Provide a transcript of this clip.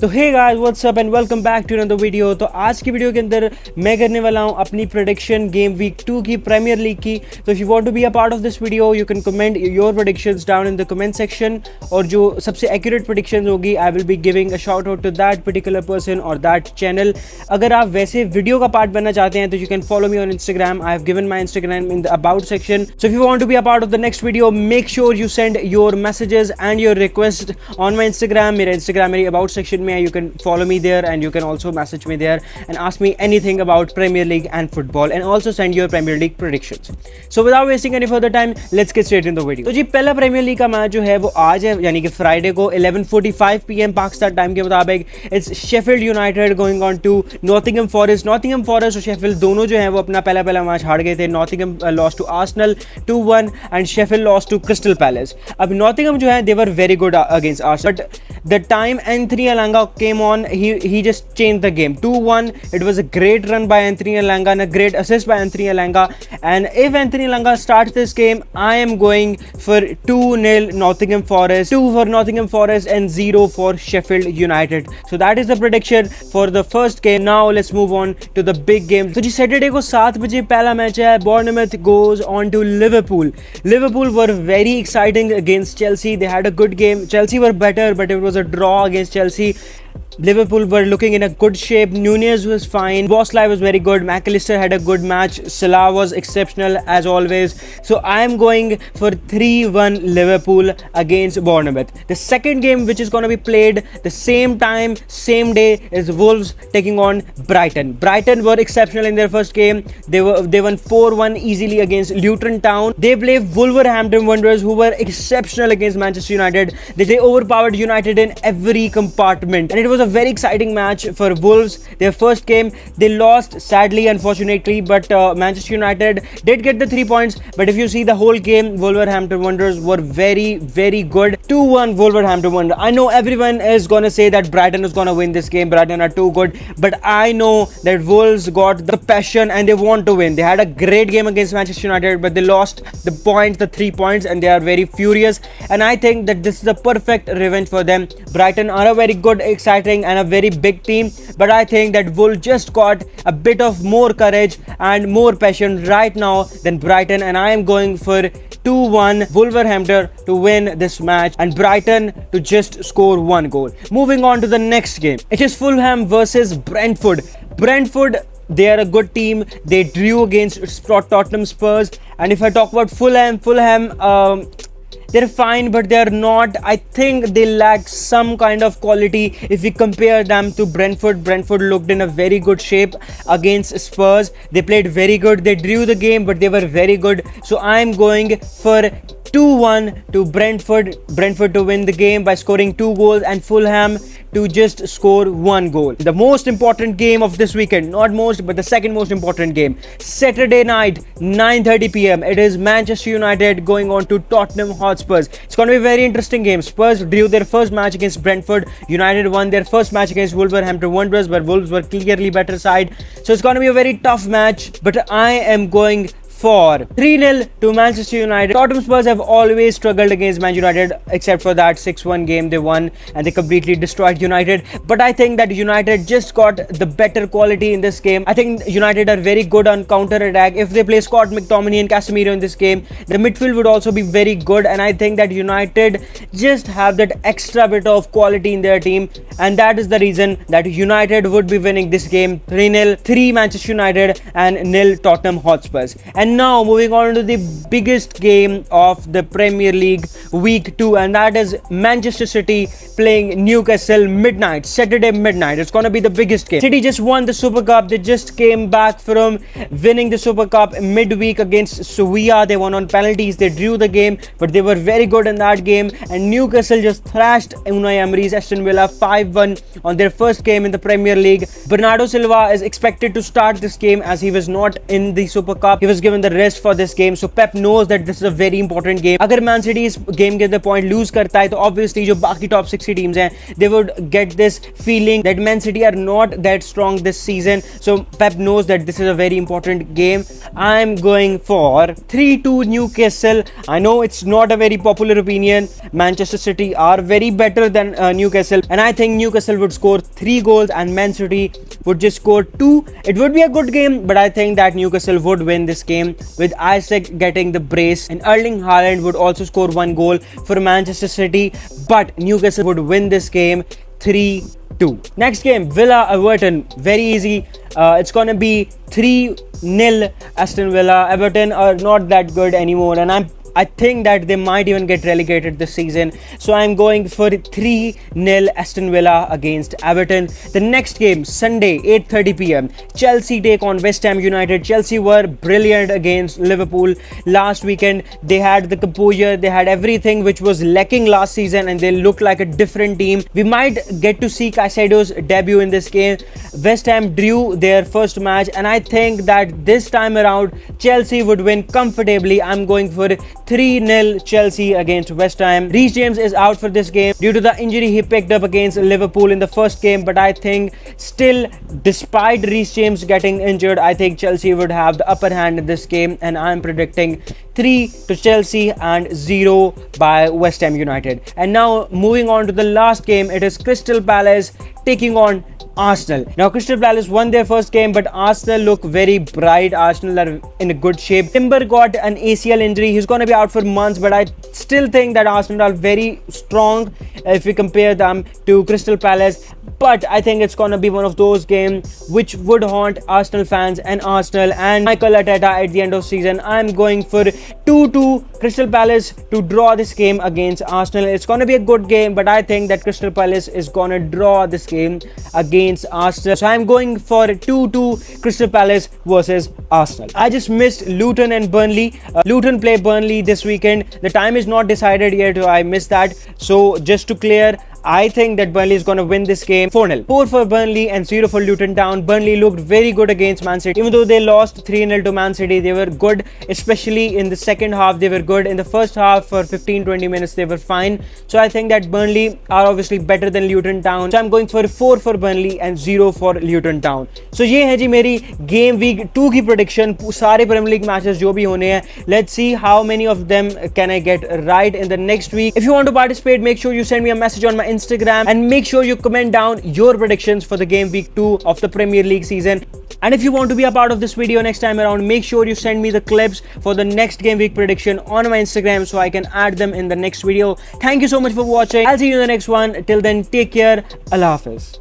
तो hey guys what's up and welcome back to another video. तो आज की वीडियो के अंदर मैं करने वाला हूं अपनी प्रेडिक्शन गेम वीक 2 की प्रीमियर लीग की। तो if you want to be a part of this video you can comment your predictions down in the comment section, और जो सबसे एक्यूरेट प्रेडिक्शंस होगी I will be giving a shout out to that particular person और that channel. अगर आप वैसे video का part बनना चाहते हैं तो you can follow me on Instagram. I have given my Instagram in the about section. So if you want to be a part of the next video make sure you send your messages and your request on my Instagram. मेरा Instagram मेरी about section में है, you can follow me there and you can also message me there and ask me anything about Premier League and football and also send your Premier League predictions. So without wasting any further time let's get straight in the video. तो जी पहला premiere league का match जो है वो आज है, यानी कि फ्राइडे को 11:45 PM पाकिस्तान टाइम के मुताबिक। It's Sheffield United going on to Nottingham Forest. Nottingham Forest और शेफील्ड दोनों जो है वो अपना पहला मैच हार गए थे। Nottingham lost to Arsenal 2-1 and Sheffield lost to Crystal Palace. अब नॉटिंघम जो है they were very good against Arsenal, but the time Anthony Elanga came on, he just changed the game. 2-1. It was a great run by Anthony Elanga and a great assist by Anthony Elanga. And if Anthony Elanga starts this game, I am going for 2-0 Nottingham Forest, 2 for Nottingham Forest and 0 for Sheffield United. So that is the prediction for the first game. Now let's move on to the big game. तो जी Saturday को 7 बजे पहला match है। Bournemouth goes on to Liverpool. Liverpool were very exciting against Chelsea. They had a good game. Chelsea were better, but it was a draw against Chelsea. Liverpool were looking in a good shape. Nunez was fine. Bosley was very good. McAllister had a good match. Salah was exceptional as always. So I am going for 3-1 Liverpool against Bournemouth. The second game, which is going to be played the same time, same day, is Wolves taking on Brighton. Brighton were exceptional in their first game. They won 4-1 easily against Luton Town. They played Wolverhampton Wanderers, who were exceptional against Manchester United. They overpowered United in every compartment, and it was a very exciting match for Wolves. Their first game they lost sadly, unfortunately, but Manchester United did get the 3 points. But if you see the whole game, Wolverhampton Wanderers were very good. 2-1 Wolverhampton Wanderers. I know everyone is gonna say that Brighton is gonna win this game. Brighton are too good, but I know that Wolves got the passion and they want to win. They had a great game against Manchester United, but they lost the points, the 3 points, and they are very furious. And I think that this is the perfect revenge for them. Brighton are a very good, exciting and a very big team, but I think that Wolves just got a bit of more courage and more passion right now than Brighton, and I am going for 2-1 Wolverhampton to win this match and Brighton to just score 1 goal. Moving on to the next game, it is Fulham versus Brentford. Brentford, they are a good team. They drew against Tottenham Spurs, and if I talk about Fulham, they're fine, but they're not. I think they lack some kind of quality if we compare them to Brentford. Brentford looked in a very good shape against Spurs. They played very good. They drew the game, but they were very good. So I'm going for 2-1 to Brentford. Brentford to win the game by scoring 2 goals and Fulham to just score 1 goal. The most important game of this weekend, not most, but the second most important game, Saturday night, 9:30 PM. It is Manchester United going on to Tottenham Hotspurs. It's going to be a very interesting game. Spurs drew their first match against Brentford. United won their first match against Wolverhampton Wanderers, but Wolves were clearly better side. So it's going to be a very tough match, but I am going for 3-0 to Manchester United. Tottenham Spurs have always struggled against Man United, except for that 6-1 game they won and they completely destroyed United. But I think that United just got the better quality in this game. I think United are very good on counter attack. If they play Scott McTominay and Casemiro in this game, the midfield would also be very good, and I think that United just have that extra bit of quality in their team, and that is the reason that United would be winning this game 3-0, 3 Manchester United and 0 Tottenham Hotspurs. And now moving on to the biggest game of the Premier League week 2, and that is Manchester City playing Newcastle midnight, Saturday midnight. It's going to be the biggest game. City just won the Super Cup. They just came back from winning the Super Cup midweek against Sevilla. They won on penalties. They drew the game, but they were very good in that game. And Newcastle just thrashed Unai Emery's Aston Villa 5-1 on their first game in the Premier League. Bernardo Silva is expected to start this game as he was not in the Super Cup. He was given given the rest for this game, so Pep knows that this is a very important game. अगर Man City इस game के अंदर point lose करता है तो obviously जो बाकी top 60 teams हैं, they would get this feeling that Man City are not that strong this season. So Pep knows that this is a very important game. I'm going for 3-2 Newcastle. I know it's not a very popular opinion. Manchester City are very better than Newcastle, and I think Newcastle would score 3 goals and Man City would just score 2. It would be a good game, but I think that Newcastle would win this game with Isaac getting the brace, and Erling Haaland would also score 1 goal for Manchester City, but Newcastle would win this game 3-2. Next game, Villa Everton. Very easy. It's gonna be 3-0 Aston Villa. Everton are not that good anymore, and I think that they might even get relegated this season. So I'm going for 3-0 Aston Villa against Everton. The next game, Sunday, 8:30 p.m. Chelsea take on West Ham United. Chelsea were brilliant against Liverpool last weekend. They had the composure, they had everything which was lacking last season, and they looked like a different team. We might get to see Caicedo's debut in this game. West Ham drew their first match, and I think that this time around Chelsea would win comfortably. I'm going for 3-0 Chelsea against West Ham. Reece James is out for this game due to the injury he picked up against Liverpool in the first game, but I think still, despite Reece James getting injured, I think Chelsea would have the upper hand in this game, and I'm predicting 3 to Chelsea and 0 by West Ham United. And now moving on to the last game, it is Crystal Palace taking on Arsenal. Now Crystal Palace won their first game, but Arsenal look very bright. Arsenal are in a good shape. Timber got an ACL injury. He's going to be out for months, but I still think that Arsenal are very strong if we compare them to Crystal Palace. But I think it's going to be one of those games which would haunt Arsenal fans and Arsenal and Mikel Arteta at the end of season. I'm going for 2-2 Crystal Palace to draw this game against Arsenal. It's going to be a good game, but I think that Crystal Palace is going to draw this game against Arsenal. So I'm going for 2-2 Crystal Palace versus Arsenal. I just missed Luton and Burnley. Luton play Burnley this weekend. The time is not decided yet, so I missed that. So just to clear, I think that Burnley is going to win this game 4-0. 4 for Burnley and 0 for Luton Town. Burnley looked very good against Man City. Even though they lost 3-0 to Man City, they were good, especially in the second half. They were good. In the first half, for 15-20 minutes, they were fine. So I think that Burnley are obviously better than Luton Town. So I'm going for 4 for Burnley and 0 for Luton Town. So ये है जी मेरी Game Week 2 की prediction. सारे Premier League matches जो भी होने हैं. Let's see how many of them can I get right in the next week. If you want to participate, make sure you send me a message on my Instagram, and make sure you comment down your predictions for the game week 2 of the Premier League season. And if you want to be a part of this video next time around, make sure you send me the clips for the next game week prediction on my Instagram so I can add them in the next video. Thank you so much for watching. I'll see you in the next one. Till then, take care. Allah Hafiz.